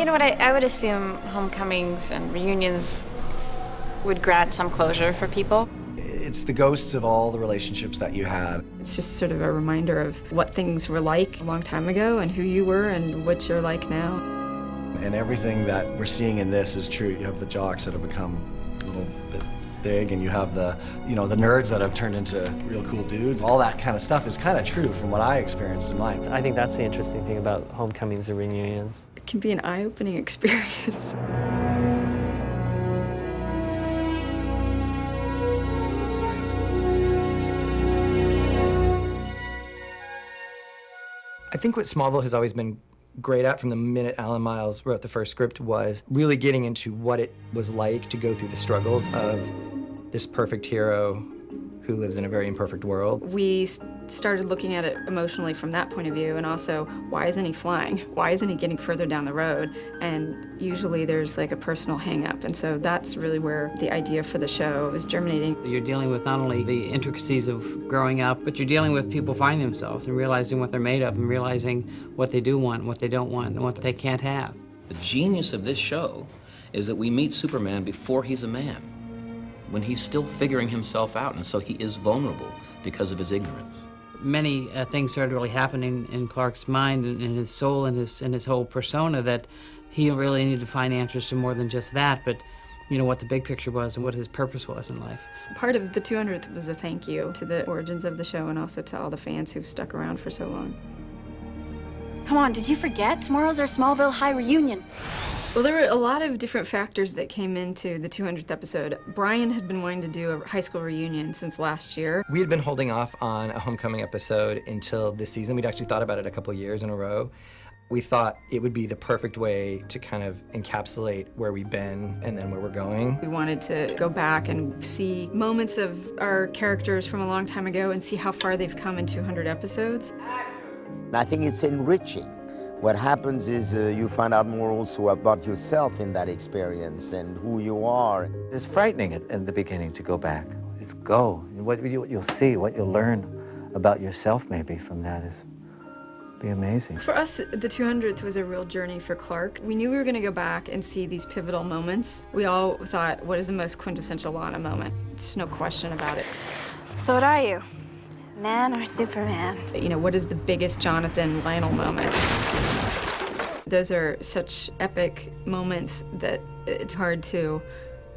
You know what, I would assume homecomings and reunions would grant some closure for people. It's the ghosts of all the relationships that you had. It's just sort of a reminder of what things were like a long time ago and who you were and what you're like now. And everything that we're seeing in this is true. You have the jocks that have become a little bit big, and you have the, you know, the nerds that have turned into real cool dudes. All that kind of stuff is kind of true from what I experienced in mine. I think that's the interesting thing about homecomings and reunions. It can be an eye-opening experience. I think what Smallville has always been great at from the minute Alan Miles wrote the first script was really getting into what it was like to go through the struggles of this perfect hero who lives in a very imperfect world. We started looking at it emotionally from that point of view, and also, why isn't he flying? Why isn't he getting further down the road? And usually there's like a personal hang-up, and so that's really where the idea for the show is germinating. You're dealing with not only the intricacies of growing up, but you're dealing with people finding themselves and realizing what they're made of and realizing what they do want, what they don't want, and what they can't have. The genius of this show is that we meet Superman before he's a man, when he's still figuring himself out, and so he is vulnerable because of his ignorance. Many things started really happening in Clark's mind and in his soul and his whole persona that he really needed to find answers to more than just that, but you know, what the big picture was and what his purpose was in life. Part of the 200th was a thank you to the origins of the show and also to all the fans who've stuck around for so long. Come on, did you forget? Tomorrow's our Smallville High reunion. Well, there were a lot of different factors that came into the 200th episode. Brian had been wanting to do a high school reunion since last year. We had been holding off on a homecoming episode until this season. We'd actually thought about it a couple years in a row. We thought it would be the perfect way to kind of encapsulate where we've been and then where we're going. We wanted to go back and see moments of our characters from a long time ago and see how far they've come in 200 episodes. I think it's enriching. What happens is you find out more also about yourself in that experience and who you are. It's frightening in the beginning to go back. It's go. What you'll see, what you'll learn about yourself maybe from that is be amazing. For us, the 200th was a real journey for Clark. We knew we were going to go back and see these pivotal moments. We all thought, what is the most quintessential Lana moment? There's no question about it. So what are you? Man or Superman? You know, what is the biggest Jonathan Lionel moment? Those are such epic moments that it's hard to,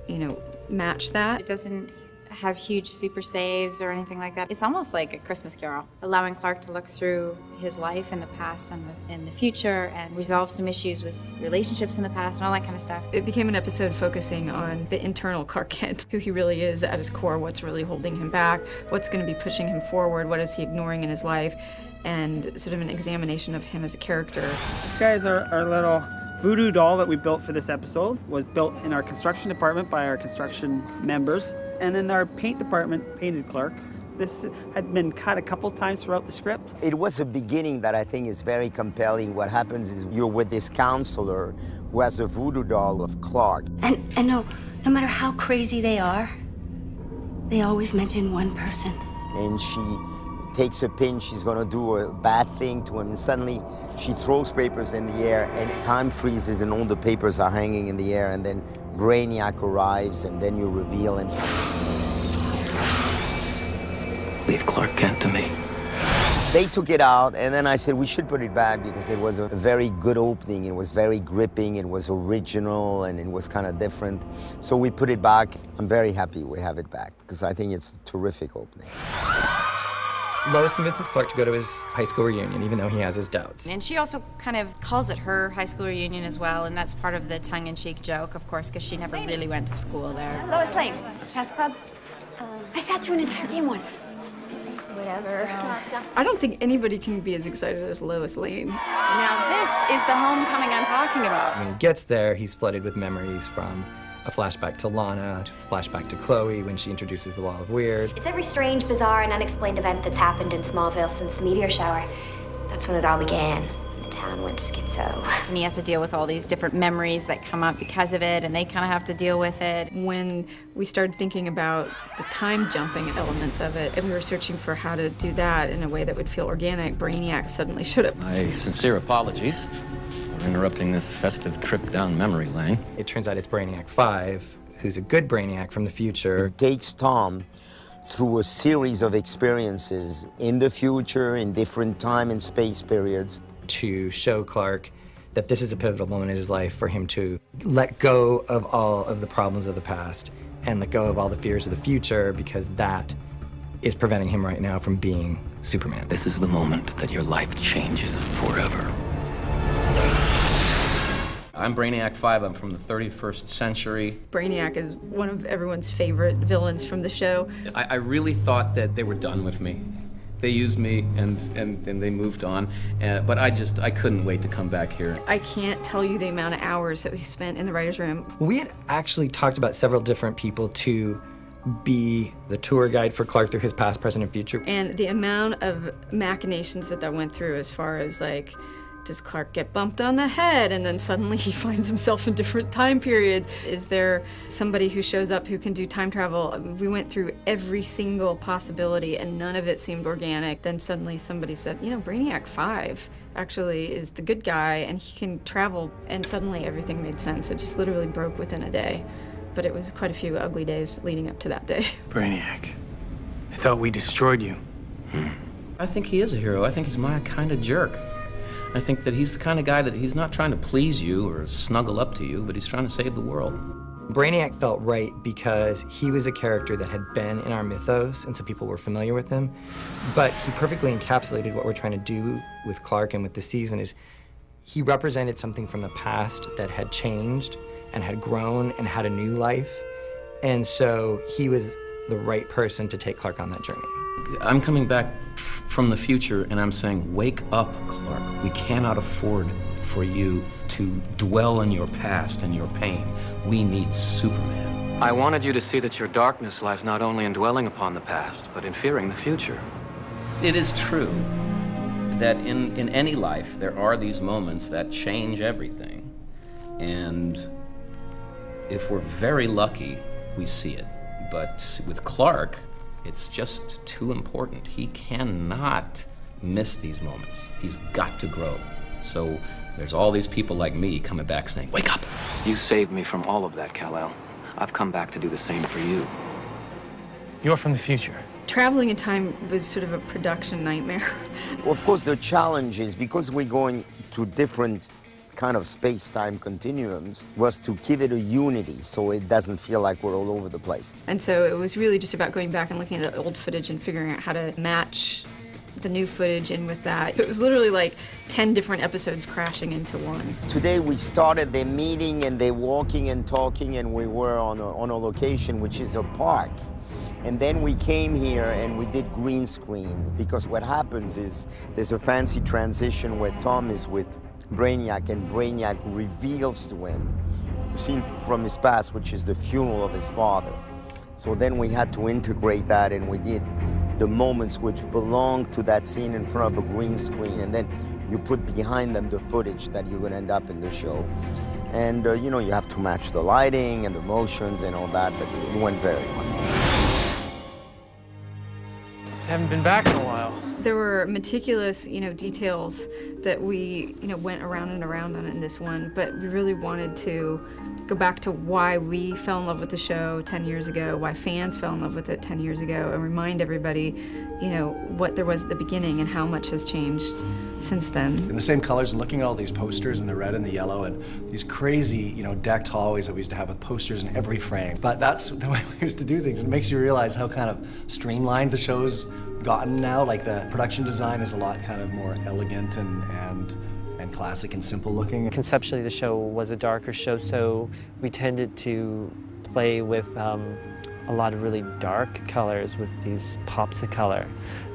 you know, match that. It doesn't have huge super saves or anything like that. It's almost like a Christmas Carol, allowing Clark to look through his life in the past and in the future and resolve some issues with relationships in the past and all that kind of stuff. It became an episode focusing on the internal Clark Kent, who he really is at his core, what's really holding him back, what's going to be pushing him forward, what is he ignoring in his life, and sort of an examination of him as a character. This guy is our little voodoo doll that we built for this episode. Was built in our construction department by our construction members. And then our paint department painted Clark. This had been cut a couple times throughout the script. It was a beginning that I think is very compelling. What happens is you're with this counselor who has a voodoo doll of Clark. And no matter how crazy they are, they always mention one person. And she takes a pin, she's gonna do a bad thing to him, and suddenly she throws papers in the air, and time freezes, and all the papers are hanging in the air, and then Brainiac arrives, and then you reveal him. Leave Clark Kent to me. They took it out, and then I said we should put it back because it was a very good opening. It was very gripping, it was original, and it was kind of different. So we put it back. I'm very happy we have it back because I think it's a terrific opening. Lois convinces Clark to go to his high school reunion, even though he has his doubts. And she also kind of calls it her high school reunion as well, and that's part of the tongue-in-cheek joke, of course, because she never really went to school there. Lois Lane, chess club. I sat through an entire game once. Whatever. I don't think anybody can be as excited as Lois Lane. Now this is the homecoming I'm talking about. When he gets there, he's flooded with memories from a flashback to Lana, to flashback to Chloe when she introduces the Wall of Weird. It's every strange, bizarre, and unexplained event that's happened in Smallville since the meteor shower. That's when it all began. The town went schizo. And he has to deal with all these different memories that come up because of it, and they kind of have to deal with it. When we started thinking about the time jumping elements of it, and we were searching for how to do that in a way that would feel organic, Brainiac suddenly showed up. My sincere apologies for interrupting this festive trip down memory lane. It turns out it's Brainiac 5, who's a good Brainiac from the future. It takes Tom through a series of experiences in the future, in different time and space periods, to show Clark that this is a pivotal moment in his life for him to let go of all of the problems of the past and let go of all the fears of the future, because that is preventing him right now from being Superman. This is the moment that your life changes forever. I'm Brainiac 5. I'm from the 31st century. Brainiac is one of everyone's favorite villains from the show. I really thought that they were done with me. They used me and they moved on, but I couldn't wait to come back here. I can't tell you the amount of hours that we spent in the writer's room. We had actually talked about several different people to be the tour guide for Clark through his past, present, and future. And the amount of machinations that went through, as far as like, does Clark get bumped on the head and then suddenly he finds himself in different time periods? Is there somebody who shows up who can do time travel? We went through every single possibility and none of it seemed organic. Then suddenly somebody said, you know, Brainiac 5 actually is the good guy and he can travel. And suddenly everything made sense. It just literally broke within a day. But it was quite a few ugly days leading up to that day. Brainiac, I thought we destroyed you. I think he is a hero. I think he's my kind of jerk. I think that he's the kind of guy that he's not trying to please you or snuggle up to you, but he's trying to save the world. Brainiac felt right because he was a character that had been in our mythos, and so people were familiar with him. But he perfectly encapsulated what we're trying to do with Clark and with the season. Is he represented something from the past that had changed and had grown and had a new life. And so he was the right person to take Clark on that journey. I'm coming back from the future and I'm saying, wake up, Clark. We cannot afford for you to dwell in your past and your pain. We need Superman. I wanted you to see that your darkness lies not only in dwelling upon the past, but in fearing the future. It is true that in any life, there are these moments that change everything. And if we're very lucky, we see it. But with Clark, it's just too important. He cannot miss these moments. He's got to grow. So there's all these people like me coming back saying, wake up. You saved me from all of that, Kal-El. I've come back to do the same for you. You're from the future. Traveling in time was sort of a production nightmare. Well, of course, the challenge is, because we're going to different kind of space-time continuums, was to give it a unity so it doesn't feel like we're all over the place. And so it was really just about going back and looking at the old footage and figuring out how to match the new footage in with that. It was literally like 10 different episodes crashing into one. Today we started the meeting and they're walking and talking, and we were on a location which is a park. And then we came here and we did green screen, because what happens is there's a fancy transition where Tom is with Brainiac and Brainiac reveals to him a scene from his past, which is the funeral of his father. So then we had to integrate that, and we did the moments which belong to that scene in front of a green screen, and then you put behind them the footage that you're going to end up in the show. And you know, you have to match the lighting and the motions and all that, but it went very well. Just haven't been back in a while. There were meticulous, details that we, went around and around on in this one, but we really wanted to go back to why we fell in love with the show 10 years ago, why fans fell in love with it 10 years ago, and remind everybody, what there was at the beginning and how much has changed since then. In the same colors, and looking at all these posters in the red and the yellow, and these crazy, decked hallways that we used to have with posters in every frame. But that's the way we used to do things. It makes you realize how kind of streamlined the show's gotten now. Like, the production design is a lot kind of more elegant and classic and simple looking. Conceptually, the show was a darker show, so we tended to play with a lot of really dark colors with these pops of color.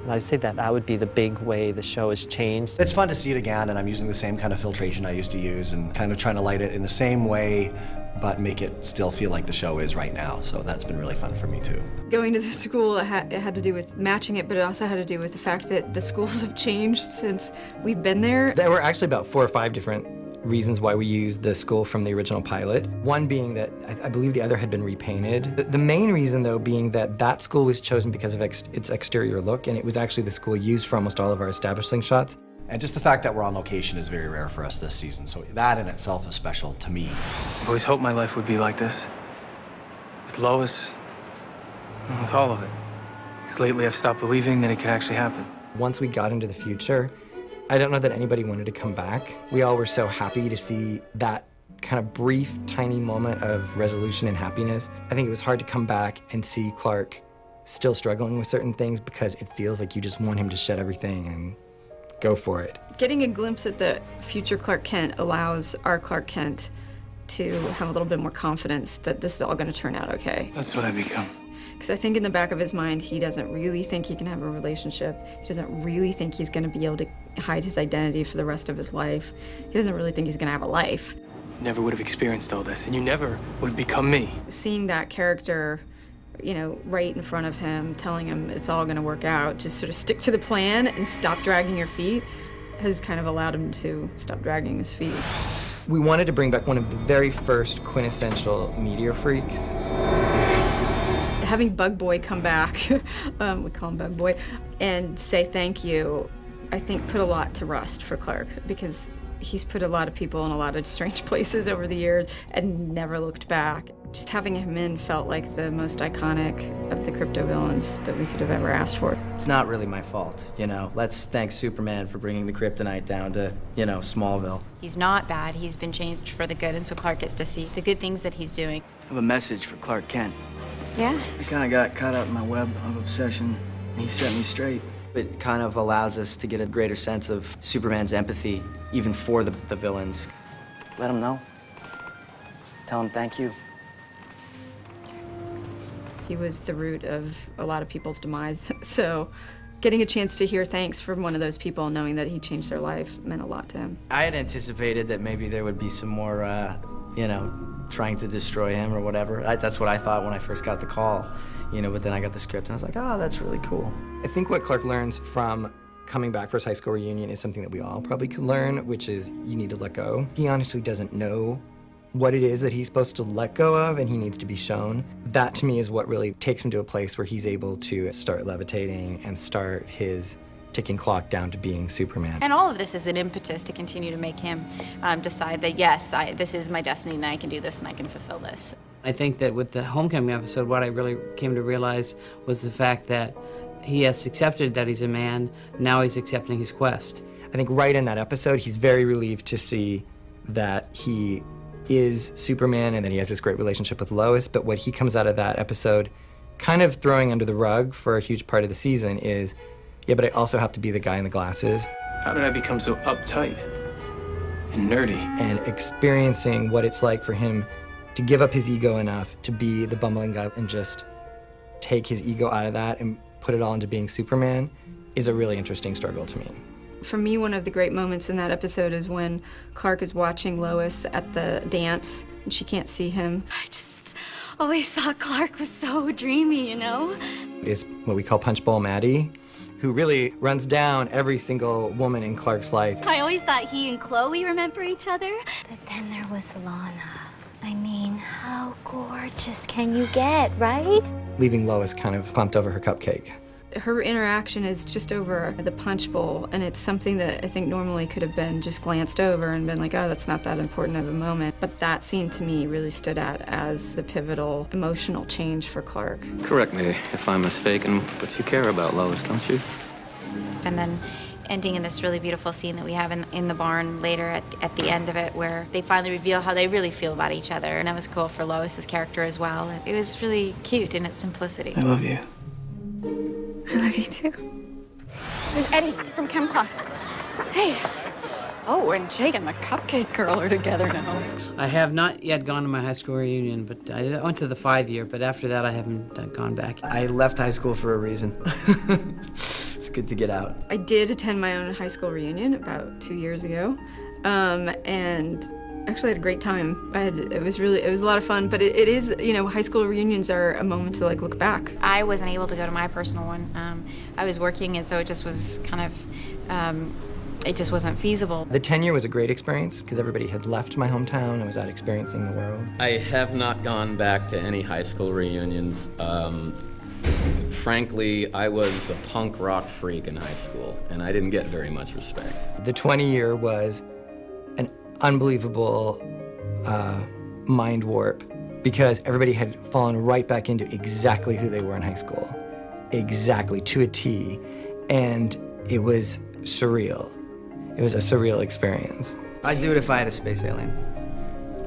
And I would say that would be the big way the show has changed. It's fun to see it again, and I'm using the same kind of filtration I used to use and kind of trying to light it in the same way, but make it still feel like the show is right now. So that's been really fun for me too. Going to the school, it had to do with matching it, but it also had to do with the fact that the schools have changed since we've been there. There were actually about 4 or 5 different reasons why we used the school from the original pilot. One being that I believe the other had been repainted. The main reason, though, being that school was chosen because of its exterior look, and it was actually the school used for almost all of our establishing shots. And just the fact that we're on location is very rare for us this season, so that in itself is special to me. I've always hoped my life would be like this. With Lois, and with all of it. Because lately I've stopped believing that it could actually happen. Once we got into the future, I don't know that anybody wanted to come back. We all were so happy to see that kind of brief, tiny moment of resolution and happiness. I think it was hard to come back and see Clark still struggling with certain things because it feels like you just want him to shed everything and go for it. Getting a glimpse at the future Clark Kent allows our Clark Kent to have a little bit more confidence that this is all going to turn out okay. That's what I become. Because I think in the back of his mind, he doesn't really think he can have a relationship. He doesn't really think he's going to be able to hide his identity for the rest of his life. He doesn't really think he's going to have a life. You never would have experienced all this, and you never would have become me. Seeing that character, you know, right in front of him, telling him it's all going to work out, just sort of stick to the plan and stop dragging your feet, has kind of allowed him to stop dragging his feet. We wanted to bring back one of the very first quintessential meteor freaks. Having Bug Boy come back, we call him Bug Boy, and say thank you, I think put a lot to rest for Clark, because he's put a lot of people in a lot of strange places over the years and never looked back. Just having him in felt like the most iconic of the crypto villains that we could have ever asked for. It's not really my fault, you know. Let's thank Superman for bringing the kryptonite down to, you know, Smallville. He's not bad. He's been changed for the good, and so Clark gets to see the good things that he's doing. I have a message for Clark Kent. Yeah? I kind of got caught up in my web of obsession, and he set me straight. It kind of allows us to get a greater sense of Superman's empathy, even for the villains. Let him know. Tell him thank you. He was the root of a lot of people's demise, so getting a chance to hear thanks from one of those people, knowing that he changed their life, meant a lot to him. I had anticipated that maybe there would be some more, you know, trying to destroy him or whatever. That's what I thought when I first got the call, you know, but then I got the script and I was like, oh, that's really cool. I think what Clark learns from coming back for his high school reunion is something that we all probably could learn, which is you need to let go. He honestly doesn't know what it is that he's supposed to let go of, and he needs to be shown. That, to me, is what really takes him to a place where he's able to start levitating and start his ticking clock down to being Superman. And all of this is an impetus to continue to make him decide that, yes, this is my destiny, and I can do this, and I can fulfill this. I think that with the Homecoming episode, what I really came to realize was the fact that he has accepted that he's a man, now he's accepting his quest. I think right in that episode, he's very relieved to see that he is Superman and that he has this great relationship with Lois, but what he comes out of that episode kind of throwing under the rug for a huge part of the season is, yeah, but I also have to be the guy in the glasses. How did I become so uptight and nerdy? And experiencing what it's like for him to give up his ego enough to be the bumbling guy and just take his ego out of that and put it all into being Superman is a really interesting struggle to me. For me, one of the great moments in that episode is when Clark is watching Lois at the dance and she can't see him. I just always thought Clark was so dreamy, you know? Is what we call Punch Bowl Maddie, who really runs down every single woman in Clark's life. I always thought he and Chloe remember each other. But then there was Lana. I mean, how gorgeous can you get, right? Leaving Lois kind of clumped over her cupcake. Her interaction is just over the punch bowl, and it's something that I think normally could have been just glanced over and been like, oh, that's not that important of a moment. But that scene to me really stood out as the pivotal emotional change for Clark. Correct me if I'm mistaken, but you care about Lois, don't you? And then ending in this really beautiful scene that we have in the barn later at the end of it, where they finally reveal how they really feel about each other. And that was cool for Lois's character as well. It was really cute in its simplicity. I love you. I love you too. There's Eddie from chem class. Hey. Oh, and Jake and the cupcake girl are together now. I have not yet gone to my high school reunion, but I went to the 5-year, but after that I haven't gone back. I left high school for a reason. It's good to get out. I did attend my own high school reunion about 2 years ago, and actually had a great time. It was a lot of fun, but it is, you know, high school reunions are a moment to like look back. I wasn't able to go to my personal one. I was working, and so it just was kind of, it just wasn't feasible. The 10-year was a great experience because everybody had left my hometown and was out experiencing the world. I have not gone back to any high school reunions frankly, I was a punk rock freak in high school, and I didn't get very much respect. The 20-year was an unbelievable mind warp because everybody had fallen right back into exactly who they were in high school. Exactly, to a T. And it was surreal. It was a surreal experience. I'd do it if I had a space alien.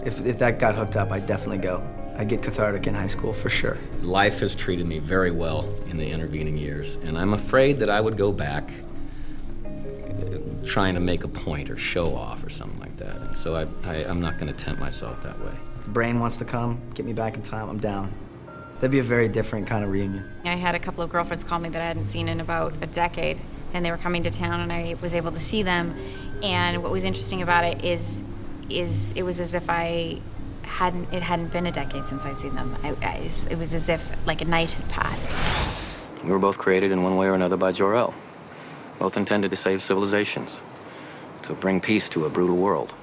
If that got hooked up, I'd definitely go. I'd get cathartic in high school, for sure. Life has treated me very well in the intervening years, and I'm afraid that I would go back trying to make a point or show off or something like that. And so I'm not going to tempt myself that way. If the brain wants to come, get me back in time, I'm down. That'd be a very different kind of reunion. I had a couple of girlfriends call me that I hadn't seen in about a decade, and they were coming to town, and I was able to see them. And what was interesting about it is it was as if it hadn't been a decade since I'd seen them. It was as if like a night had passed. We were both created in one way or another by Jor-El, both intended to save civilizations, to bring peace to a brutal world.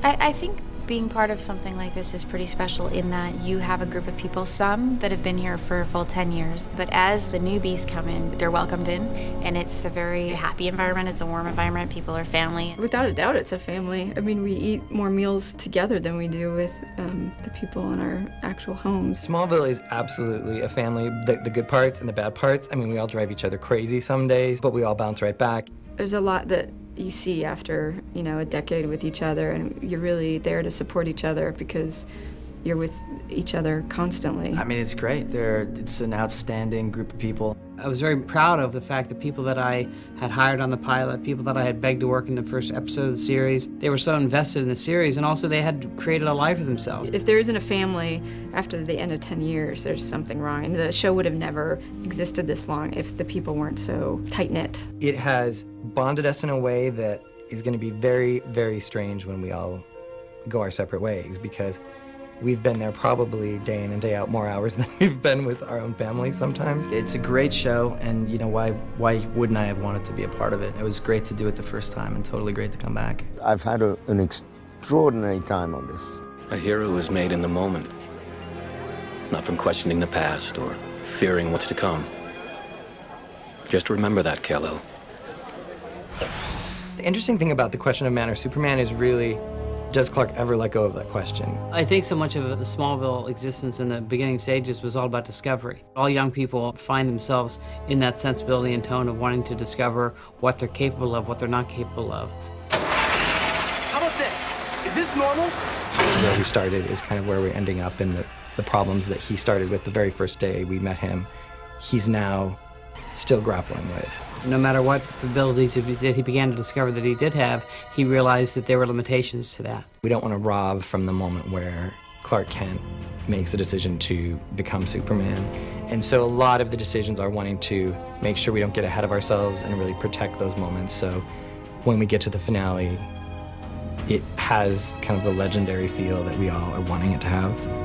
I think being part of something like this is pretty special in that you have a group of people, some that have been here for a full 10 years, but as the newbies come in, they're welcomed in, and it's a very happy environment, it's a warm environment, people are family. Without a doubt, it's a family. I mean, we eat more meals together than we do with the people in our actual homes. Smallville is absolutely a family, the good parts and the bad parts. I mean, we all drive each other crazy some days, but we all bounce right back. There's a lot that you see after, a decade with each other, and you're really there to support each other because you're with each other constantly. I mean, it's great. It's an outstanding group of people. I was very proud of the fact that people that I had hired on the pilot, people that I had begged to work in the first episode of the series, they were so invested in the series, and also they had created a life for themselves. If there isn't a family after the end of 10 years, there's something wrong. And the show would have never existed this long if the people weren't so tight-knit. It has bonded us in a way that is going to be very, very strange when we all go our separate ways, because we've been there probably day in and day out more hours than we've been with our own families sometimes. It's a great show, and why wouldn't I have wanted to be a part of it? It was great to do it the first time and totally great to come back. I've had an extraordinary time on this. A hero is made in the moment, not from questioning the past or fearing what's to come. Just remember that, Kal-El. The interesting thing about the question of man or Superman is really, does Clark ever let go of that question? I think so much of the Smallville existence in the beginning stages was all about discovery. All young people find themselves in that sensibility and tone of wanting to discover what they're capable of, what they're not capable of. How about this? Is this normal? Where we started is kind of where we're ending up, in the problems that he started with the very first day we met him, he's now still grappling with. No matter what abilities that he began to discover that he did have, he realized that there were limitations to that. We don't want to rob from the moment where Clark Kent makes a decision to become Superman. And so a lot of the decisions are wanting to make sure we don't get ahead of ourselves and really protect those moments. So when we get to the finale, it has kind of the legendary feel that we all are wanting it to have.